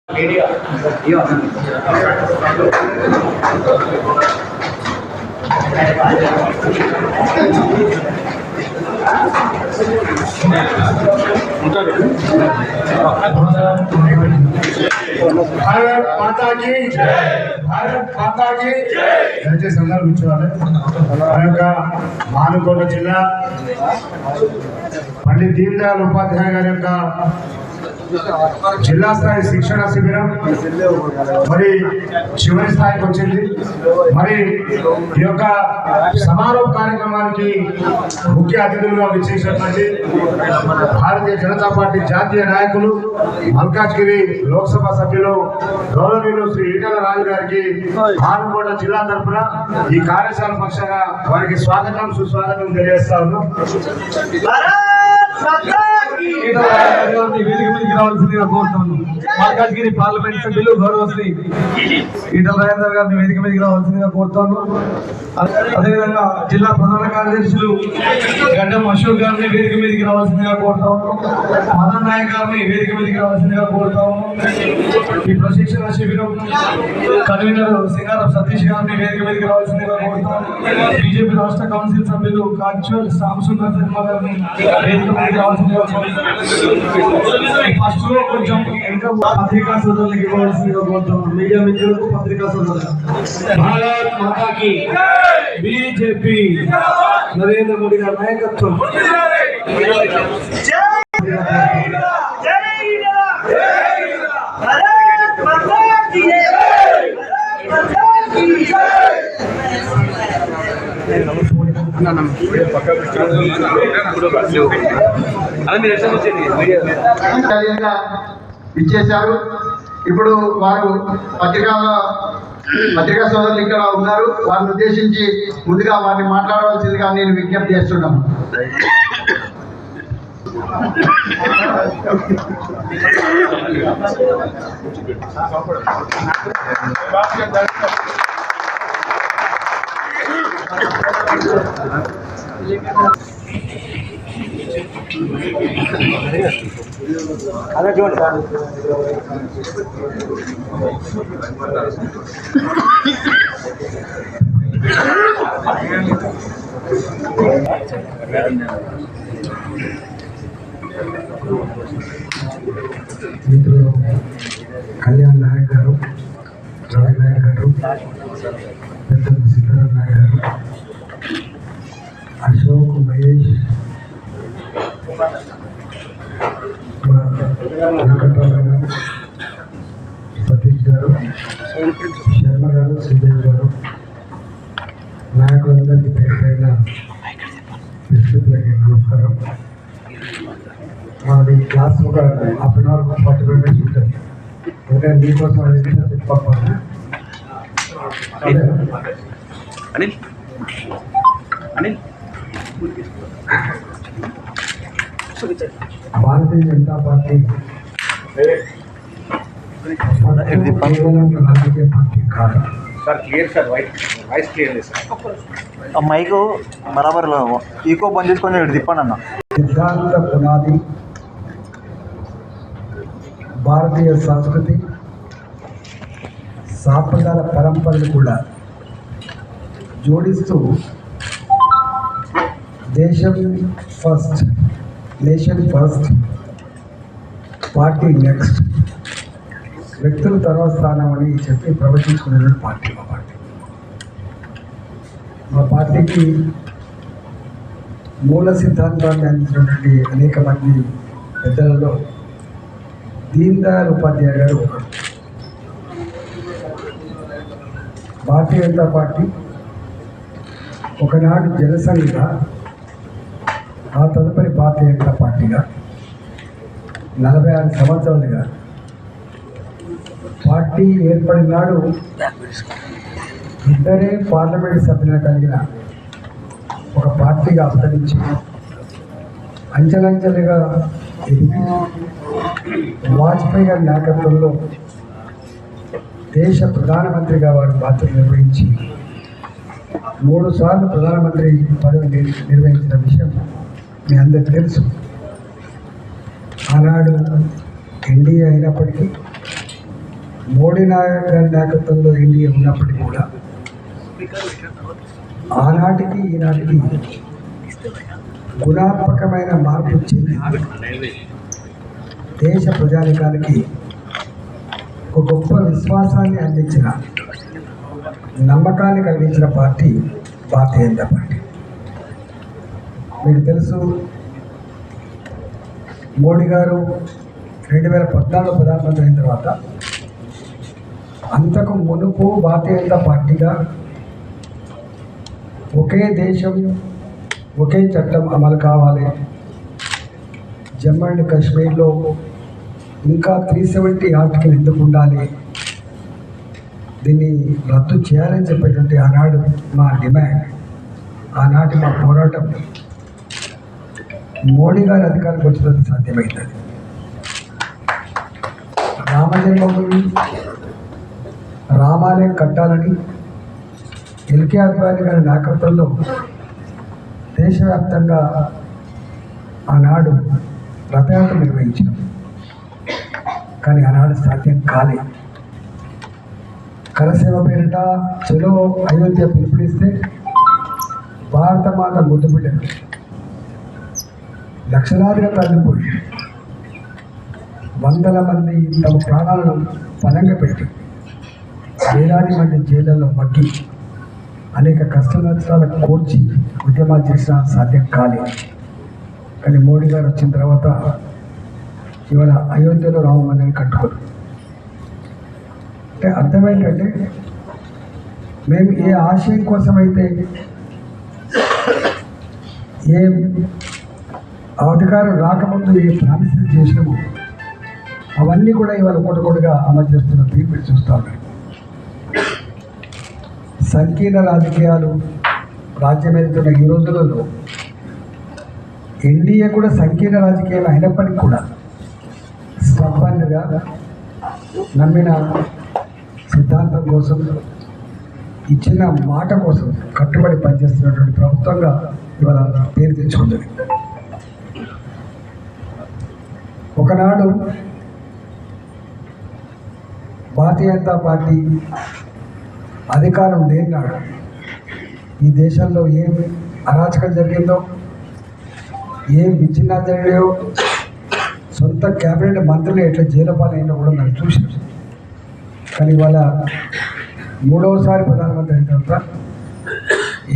भारत माता की भारत माता की దయచేసి అందరూ కూర్చోవాలి. మన యొక్క మానుకోట జిల్లా పండిత్ దీన్ దయాళ్ ఉపాధ్యాయ గారి యొక్క జిల్లా స్థాయి శిక్షణ శిబిరం మరి చివరి స్థాయికి వచ్చింది. మరి ఈ యొక్క సమారోహ కార్యక్రమానికి ముఖ్య అతిథులుగా విచ్చేసినటువంటి భారతీయ జనతా పార్టీ జాతీయ నాయకులు మల్కాజ్గిరి లోక్సభ సభ్యులు గౌరవనీయులు శ్రీ ఈటల రాజు గారికి మానుకోట జిల్లా తరఫున ఈ కార్యశాల పక్షంగా వారికి స్వాగతం సుస్వాగతం తెలియజేస్తా ఉన్నాం. వేదిక మీదకి రావాల్సిందిగా కోరుతున్నాను. మల్కాజ్గిరి పార్లమెంట్ సభ్యులు గౌరవశ్రీ ఈటల రాజేందర్ గారిని వేదిక మీదకి రావాల్సిందిగా కోరుతాను. అదేవిధంగా జిల్లా ప్రధాన కార్యదర్శులు గడ్డం అశోక్ గారిని వేదిక మీదకి రావాల్సిందిగా కోరుతాము. మదన్ నాయక్ గారిని వేదిక మీదకి రావాల్సిందిగా కోరుతాము. ఈ ప్రశిక్షణ శిబిరం కన్వీనర్ సింగారం సతీష్ గారిని వేదిక మీదకి రావాల్సిందిగా కోరుతాము. బీజేపీ రాష్ట్ర కౌన్సిల్ సభ్యులు కాంచల్ సాంసుందర్ శర్మ గారిని వేదిక మీదకి రావాల్సిందిగా ఫస్ట్ లో కొంచెం ఇంకా పత్రికా సోదరులకు ఇవ్వాల్సిందిగా కోరుతాము. మీడియా మిత్రులకు పత్రికా సోదరులు. భారత్ మాతా కి బీజేపీ నరేంద్ర మోడీ గారి నాయకత్వం. ఇచ్చేశారు. ఇప్పుడు వారు పత్రికా సోదరులు ఇక్కడ ఉన్నారు. వారిని ఉద్దేశించి ముందుగా వారిని మాట్లాడవలసిందిగా నేను విజ్ఞప్తి చేస్తున్నాను. అదే చూడండి సార్. మిత్రులు కళ్యాణ్ నాయక్ గారు, రవి నాయక్ గారు, పెద్దలు సిద్ధరామ నాయక్ గారు, అశోక్, మహేష్, వెంకట్రావు గారు, సతీష్ గారు, శర్మ గారు, శ్రీదేవి గారు, నాయకులందరికీ పేరుపైన విస్తృతులకి నమస్కారం. మాది క్లాస్ ఒక హాఫ్ అన్ అవర్ 45 minutes ఉంటుంది. ఎందుకంటే మీకోసం చెప్పాలి. భారతీయ జనతా పార్టీ కేవలం రాజకీయ పార్టీ కాదు. మైకు బరాబర్ ఈకో బంద్ చేసుకొని తిప్పండి అన్న. సిద్ధాంత పునాది భారతీయ సంస్కృతి సాంప్రదాయ పరంపరలు కూడా జోడిస్తూ దేశం first, nation first, party next, వ్యక్తుల తర్వాత స్థానం అని చెప్పి ప్రవచించుకునే పార్టీ మా పార్టీకి మూల సిద్ధాంతాన్ని అందించినటువంటి అనేక మంది పెద్దలలో దీన్ దయాళ్ ఉపాధ్యాయ గారు ఒకరు. భారతీయ జనతా పార్టీ ఒకనాడు జనసంఘగా, ఆ తదుపరి భారతీయ జనతా పార్టీగా 46 సంవత్సరాలుగా పార్టీ ఏర్పడిన నాడు ఇద్దరే పార్లమెంట్ సభ్యులు కలిగిన ఒక పార్టీగా అవతరించి అంచెలంచెలుగా ఎదిగి వాజ్పేయి గారి నాయకత్వంలో దేశ ప్రధానమంత్రిగా వారు బాధ్యత నిర్వహించి 3 సార్లు ప్రధానమంత్రి పదవి నిర్వహించిన విషయం మీ అందరికీ తెలుసు. ఆనాడు ఎన్డీఏ అయినప్పటికీ మోడీ గారి నాయకత్వంలో ఇండియా ఉన్నప్పటికీ కూడా ఆనాటికి ఈనాటికి గుణాత్మకమైన మార్పు చెంది దేశ ప్రజానికానికి ఒక గొప్ప విశ్వాసాన్ని అందించిన, నమ్మకాన్ని కలిగించిన పార్టీ భారతీయ జనతా పార్టీ. మీకు తెలుసు, మోడీ గారు 2014 ప్రధానమంత్రి అయిన తర్వాత అంతకు మునుపు భారతీయ జనతా పార్టీగా ఒకే దేశం ఒకే చట్టం అమలు కావాలి, జమ్మూ అండ్ కాశ్మీర్లో ఇంకా 370 ఆర్టికల్ ఎందుకు ఉండాలి, దీన్ని రద్దు చేయాలని చెప్పేటువంటి ఆనాడు మా డిమాండ్, ఆనాటి మా పోరాటం మోడీ గారి అధికారికి వచ్చినందుకు సాధ్యమైంది. రామ జన్మభూమి రామాలయం కట్టాలని ఎల్కే అద్వానీ గారి నాయకత్వంలో దేశవ్యాప్తంగా ఆనాడు రథయాత్ర నిర్వహించాం. కానీ ఆనాడు సాధ్యం కాలే. కరసేవ పేరిట చెలో అయోధ్య పిలుపునిస్తే భారత మాత ముద్దు బిడ్డలు లక్షలాదిగా తరలిపోయి వందల మంది తమ ప్రాణాలను పనంగా పెట్టి వేలాది మంది జైళ్ళలో మగ్గి అనేక కష్ట నష్టాలకు కోర్చి ఉద్యమాలు చేసినా సాధ్యం కాలేదు. కానీ మోడీ గారు వచ్చిన తర్వాత ఇవాళ అయోధ్యలో రామ మందిరం కట్టుకోరు. అంటే అర్థం ఏంటంటే, మేము ఏ ఆశయం కోసమైతే ఏ అధికారం రాకముందు ఏ ప్రామిస్ చేసినామో అవన్నీ కూడా ఇవాళ ఒకటిగా అమలు చేస్తున్న తీర్పు చూస్తూ ఉన్నాం. సంకీర్ణ రాజకీయాలు రాజ్యమేలుతున్న ఈ రోజులలో ఎన్డీఏ కూడా సంకీర్ణ రాజకీయాలు అయినప్పటికీ కూడా స్టబ్బన్గా నమ్మిన సిద్ధాంతం కోసం, ఇచ్చిన మాట కోసం కట్టుబడి పనిచేస్తున్నటువంటి ప్రభుత్వంగా ఇవాళ పేరు తెచ్చుకుంది. ఒకనాడు భారతీయ జనతా పార్టీ అధికారం లేనాడు ఈ దేశంలో ఏం అరాచకం జరిగిందో, ఏం విచ్ఛిన్నాలు జరిగాయో, సొంత క్యాబినెట్ మంత్రులు ఎట్లా జైలపాలైనా కూడా మనం చూసాం. కానీ ఇవాళ 3వసారి ప్రధానమంత్రి అయిన తర్వాత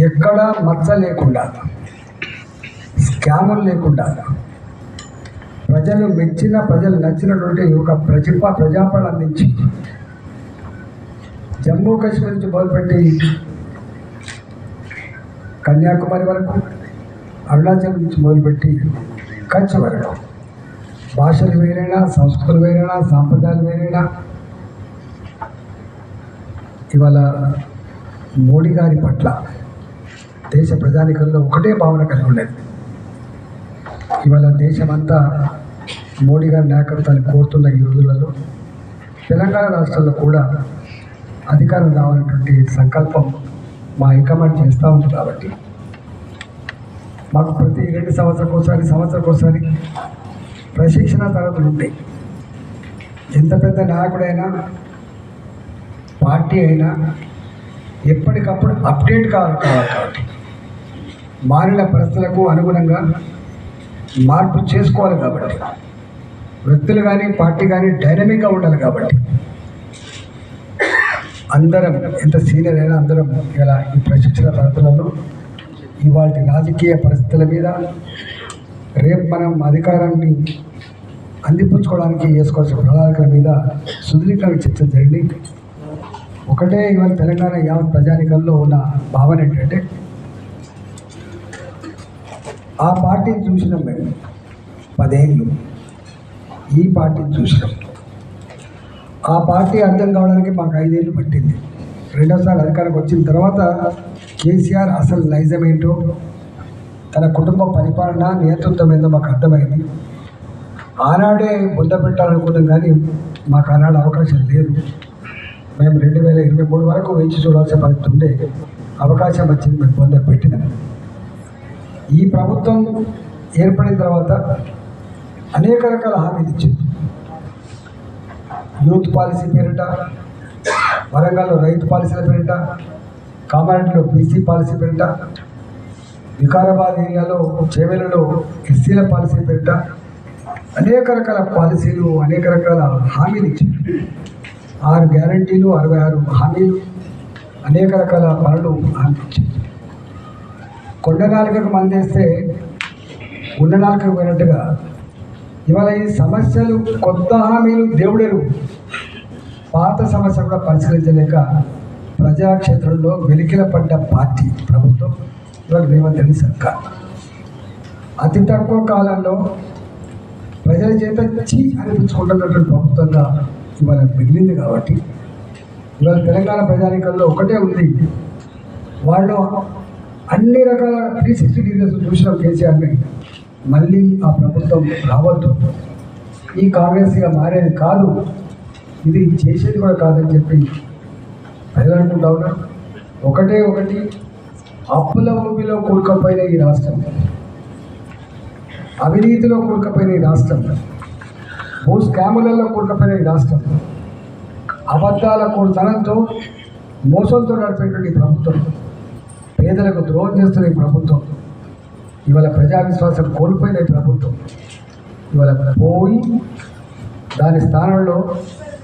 ఎక్కడా మచ్చ లేకుండా, స్కాములు లేకుండా, ప్రజలు మెచ్చిన, ప్రజలు నచ్చినటువంటి ఒక ప్రజాపాలన అందించి జమ్మూ కాశ్మీర్ నుంచి మొదలుపెట్టి కన్యాకుమారి వరకు, అరుణాచల్ నుంచి మొదలుపెట్టి కచ్ వరకు, భాషలు వేరైనా, సంస్కృతులు వేరైనా, సాంప్రదాయాలు వేరైనా, ఇవాళ మోడీ గారి పట్ల దేశ ప్రజానికంలో ఒకటే భావన కలిగి ఉండేది. ఇవాళ దేశమంతా మోడీ గారి నాయకత్వాన్ని కోరుతున్న ఈ రోజులలో తెలంగాణ రాష్ట్రంలో కూడా అధికారం రావాలన్నటువంటి సంకల్పం మా హైకమాండ్ చేస్తూ ఉంది. కాబట్టి మాకు ప్రతి 2 సంవత్సరాలకోసారి ప్రశిక్షణ తరగతులు ఉంటాయి. ఎంత పెద్ద నాయకుడైనా, పార్టీ అయినా ఎప్పటికప్పుడు అప్డేట్ కావాలి కాబట్టి మారిన పరిస్థితులకు అనుగుణంగా మార్పు చేసుకోవాలి. కాబట్టి వ్యక్తులు కానీ, పార్టీ కానీ డైనమిక్గా ఉండాలి. కాబట్టి అందరం, ఎంత సీనియర్ అయినా అందరం ఇలా ఈ ప్రశిక్షణ తరగతులలో ఇవాళ రాజకీయ పరిస్థితుల మీద, రేపు మనం అధికారాన్ని అందిపుచ్చుకోవడానికి వేసుకోవాల్సిన ప్రణాళికల మీద సుదీర్ఘంగా చర్చ జరిగింది. ఒకటే ఇవాళ తెలంగాణ యావత్ ప్రజానికంలో ఉన్న భావన ఏంటంటే, ఆ పార్టీని చూసినాం మేము 10 ఏళ్ళు, ఈ పార్టీని చూసినాం. ఆ పార్టీ అర్థం కావడానికి మాకు 5 ఏళ్ళు పట్టింది. 2వసారి అధికారంకి వచ్చిన తర్వాత కేసీఆర్ అసలు నైజం ఏంటో, తన కుటుంబ పరిపాలన నేతృత్వం ఏందో మాకు అర్థమైంది. ఆనాడే బుద్ధ పెట్టాలనుకున్నాం, కానీ మాకు ఆనాడు అవకాశం లేదు. మేము 2023 వరకు వేచి చూడాల్సిన పరిస్థితి ఉండే. అవకాశం వచ్చింది, మేము బొంద పెట్టినాం. ఈ ప్రభుత్వం ఏర్పడిన తర్వాత అనేక రకాల హామీలు ఇచ్చింది. యూత్ పాలసీ పేరిట, వరంగల్లో రైతు పాలసీల పేరిట, కామారెడ్డిలో బీసీ పాలసీ పేరిట, వికారాబాద్ ఏరియాలో చేవెలలో ఎస్సీల పాలసీ పేరిట అనేక రకాల పాలసీలు, అనేక రకాల హామీలు ఇచ్చారు. 6 గ్యారంటీలు, 66 హామీలు, అనేక రకాల పనులు హామీ ఇచ్చారు. కొండ నాలుకకు మందేస్తే ఉన్న నాలుకకు పోయినట్టుగా ఇవాళ ఈ సమస్యలు, కొత్త హామీలు దేవుడెరు, పాత సమస్యలు కూడా పరిశీలించలేక ప్రజాక్షేత్రంలో వెలికిల పడ్డ పార్టీ ప్రభుత్వం ఇవాళ రేవంత్ రెడ్డి సర్కార్. అతి తక్కువ కాలంలో ప్రజల చేత చీ అనిపించుకుంటున్నటువంటి ప్రభుత్వంగా ఇవాళ మిగిలింది. కాబట్టి ఇవాళ తెలంగాణ ప్రజానీకంలో ఒకటే ఉంది, వాళ్ళు అన్ని రకాల 360 డిగ్రీస్ చూసిన కేసీఆర్ని మళ్ళీ ఆ ప్రభుత్వం రావద్దు, ఈ కాంగ్రెస్గా మారేది కాదు, ఇది చేసేది కూడా కాదని చెప్పి ప్రజలు అనుకుంటా ఉన్నారు. ఒకటి అప్పుల ఊబిలో కూరుకుపోయిన ఈ రాష్ట్రం, అవినీతిలో కూరుకుపోయిన ఈ రాష్ట్రం, భూ స్కాములలో కూరుకుపోయిన ఈ రాష్ట్రం, అబద్ధాల కూడుతనంతో మోసంతో నడిపేటువంటి ప్రభుత్వం, పేదలకు ద్రోహం చేస్తున్న ఈ ప్రభుత్వం, ఇవాళ ప్రజా విశ్వాసం కోల్పోయిన ఈ ప్రభుత్వం ఇవాళ పోయి దాని స్థానంలో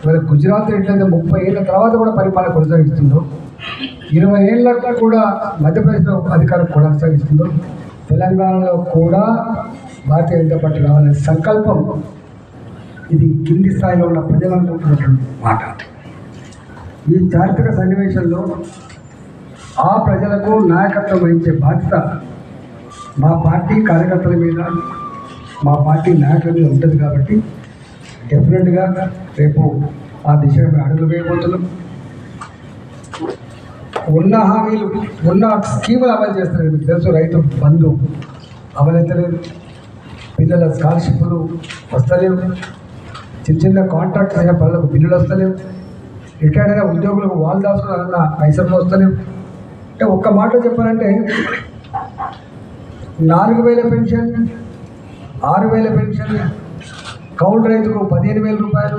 ఇవాళ గుజరాత్ ఎట్లయితే 30 ఏళ్ళ తర్వాత కూడా పరిపాలన కొనసాగిస్తుందో, 20 ఏళ్ళకు కూడా మధ్యప్రదేశ్లో అధికారం కొనసాగిస్తుందో, తెలంగాణలో కూడా భారతీయ జనతా పార్టీ రావాలనే సంకల్పం ఇది కింది స్థాయిలో ఉన్న ప్రజలు అనుకుంటున్నటువంటి మాట. ఈ చారిత్రక సన్నివేశంలో ఆ ప్రజలకు నాయకత్వం వహించే బాధ్యత మా పార్టీ కార్యకర్తల మీద, మా పార్టీ నాయకుల మీద ఉంటుంది. కాబట్టి డెఫినెట్గా రేపు ఆ దిశగా అడుగులు వేయబోతున్నాం. ఉన్న హామీలు, ఉన్న స్కీములు అమలు చేస్తారు. మీకు తెలుసు, రైతు బంధు అమలైతలేదు, పిల్లల స్కాలర్షిప్లు వస్తలేవు, చిన్న కాంట్రాక్ట్ అయిన పనులకు బిల్లులు వస్తలేవు, రిటైర్డ్ అయిన ఉద్యోగులకు వాళ్ళు దాచుకున్నారన్న పైసలు వస్తలేవు. అంటే ఒక్క మాట చెప్పాలంటే 4,000 పెన్షన్, 6,000 పెన్షన్, కౌలు రైతుకు 15,000 రూపాయలు,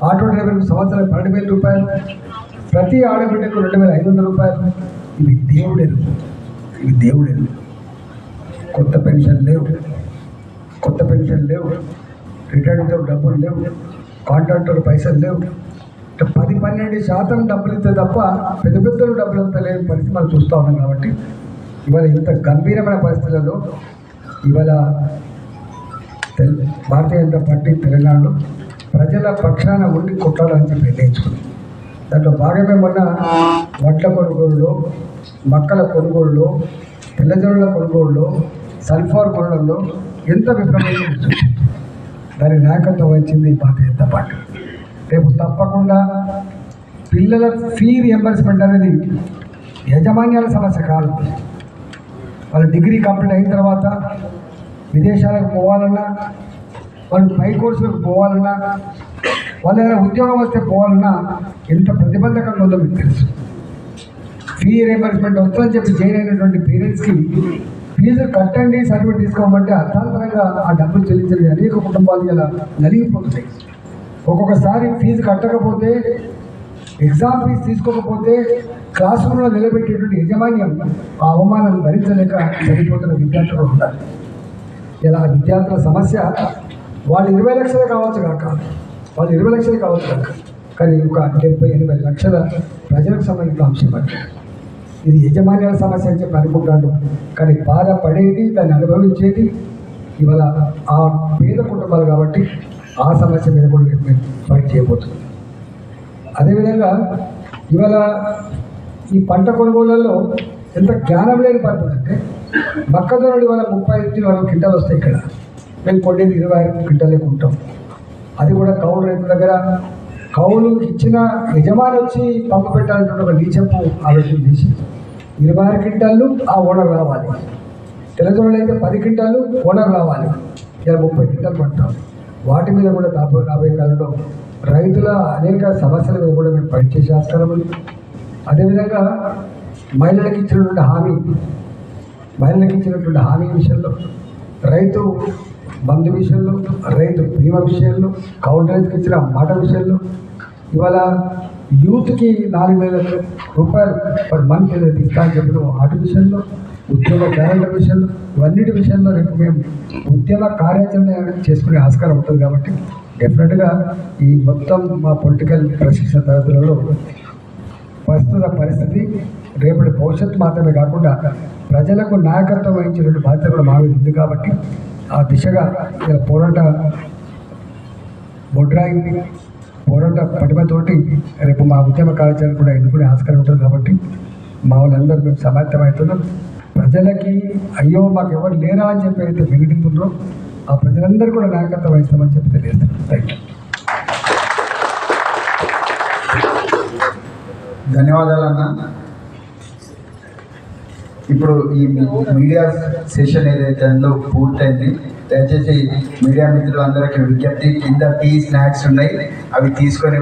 ఆటో డ్రైవర్కు సంవత్సరం 12,000 రూపాయలు, ప్రతి ఆడబిడ్డకు 2,500 రూపాయలు. ఇవి దేవుడెరు. కొత్త పెన్షన్ లేవు, రిటైర్డ్తో డబ్బులు లేవు, కాంట్రాక్టర్ పైసలు లేవు. 10-12% డబ్బులు ఇస్తే తప్ప పెద్ద డబ్బులు అంతా లేని పరిస్థితి మనం చూస్తూ ఉన్నాం. కాబట్టి ఇవాళ ఇంత గంభీరమైన పరిస్థితులలో ఇవాళ భారతీయ జనతా పార్టీ తెలంగాణలో ప్రజల పక్షాన ఉండి కొట్టాలని చెప్పి నిర్ణయించుకుంది. దాంట్లో భాగమే మొన్న వడ్ల కొనుగోలులో, మక్కల కొనుగోలులో, తెల్లజొన్నల కొనుగోలులో, సల్ఫర్ కొనడంలో ఎంత విఫలమైంది. దాని నాయకత్వం వహించింది భారతీయ జనతా పార్టీ. రేపు తప్పకుండా పిల్లల ఫీ రియంబర్స్మెంట్ అనేది యాజమాన్యాల సమస్య కాదు. వాళ్ళు డిగ్రీ కంప్లీట్ అయిన తర్వాత విదేశాలకు పోవాలన్నా, వాళ్ళు పై కోర్సులకు పోవాలన్నా, వాళ్ళు ఏదైనా ఉద్యోగం వస్తే పోవాలన్నా ఎంత ప్రతిబంధకంగా ఉందో మీకు తెలుసు. ఫీ రియంబర్స్మెంట్ వస్తుందని చెప్పి జైన్ అయినటువంటి పేరెంట్స్కి ఫీజు కట్టండి, సర్టిఫికేట్ తీసుకోమంటే అర్థాంతరంగా ఆ డబ్బులు చెల్లించండి. అనేక కుటుంబాలు ఇలా నలిగిపోతున్నాయి. ఒక్కొక్కసారి ఫీజు కట్టకపోతే, ఎగ్జామ్ ఫీజు తీసుకోకపోతే క్లాస్ రూమ్లో నిలబెట్టేటువంటి యాజమాన్యం ఆ అవమానాన్ని భరించలేక చనిపోతున్న విద్యార్థులు ఉంటారు. ఇలా విద్యార్థుల సమస్య వాళ్ళు 20 లక్షలు కావచ్చు కాక, కానీ ఒక 70-80 లక్షల ప్రజలకు సంబంధించిన అంశం అంటే ఇది యజమాన్యాల సమస్య అని చెప్పి అనుకుంటాడు. కానీ బాధపడేది, దాన్ని అనుభవించేది ఇవాళ ఆ పేద కుటుంబాలు. కాబట్టి ఆ సమస్య మీద కూడా మేము ఫైట్ చేయబోతున్నాం. అదేవిధంగా ఇవాళ ఈ పంట కొనుగోళ్లలో ఎంత జ్ఞానం లేని పడుతుంది అంటే, మొక్కజొన్నలు ఇవాళ 35-40 క్వింటాలు వస్తాయి. ఇక్కడ మేము కొట్టేది 25 క్వింటాలే కొంటాం. అది కూడా కౌలు రైతుల దగ్గర కౌలు ఇచ్చిన యజమాని వచ్చి పంపు పెట్టాలంటే ఒక నీచెంపు ఆలోచన చేసి 26 క్వింటాలు ఆ ఓనర్ రావాలి. తెల్లజొన్నలు అయితే 10 క్వింటాలు ఓనర్ రావాలి. ఇలా 30 క్వింటాలు పడతాం. వాటి మీద కూడా రాబోయే కాలంలో రైతుల అనేక సమస్యల మీద కూడా మేము ఫైట్ చేసే ఆస్కారం ఉంది. అదేవిధంగా మహిళలకు ఇచ్చినటువంటి హామీ విషయంలో రైతు బంధు విషయంలో, రైతు బీమా విషయంలో, కౌలు రైతుకి ఇచ్చిన మాట విషయంలో, ఇవాళ యూత్కి 4,000 రూపాయలు పర్ మంత్ ఏదైతే ఇస్తా అని చెప్పడం వాటి విషయంలో, ఉద్యోగ క్యాలెండర్ విషయంలో, ఇవన్నిటి విషయంలో రేపు మేము ఉద్యమ కార్యాచరణ చేసుకునే ఆస్కారం ఉంటుంది. కాబట్టి డెఫినెట్గా ఈ మొత్తం మా పొలిటికల్ ప్రశిక్షణ తరగతులలో ప్రస్తుత పరిస్థితి రేపటి భవిష్యత్తు మాత్రమే కాకుండా ప్రజలకు నాయకత్వం వహించినటువంటి బాధ్యత కూడా మా మీద ఉంది. కాబట్టి ఆ దిశగా పోరాట బొడ్రాయింది, పోరాట పటిమతోటి రేపు మా ఉద్యమ కార్యాచరణ కూడా ఎన్నుకునే ఆస్కారం ఉంటుంది. కాబట్టి మా వాళ్ళందరూ మేము సమాయత్తమవుతున్నాం. ప్రజలకి అయ్యో మాకు ఎవరు లేరా అని చెప్పి అయితే మిగిలిందో ఆ ప్రజలందరూ కూడా నాయకత్వం వహిస్తామని చెప్పి తెలియజేస్తాం. Thank you. ధన్యవాదాలు అన్న. ఇప్పుడు ఈ మీడియా సెషన్ ఏదైతే ఉందో పూర్తయింది. దయచేసి మీడియా మిత్రులందరికీ విజ్ఞప్తి, కింద టీ స్నాక్స్ ఉన్నాయి, అవి తీసుకొని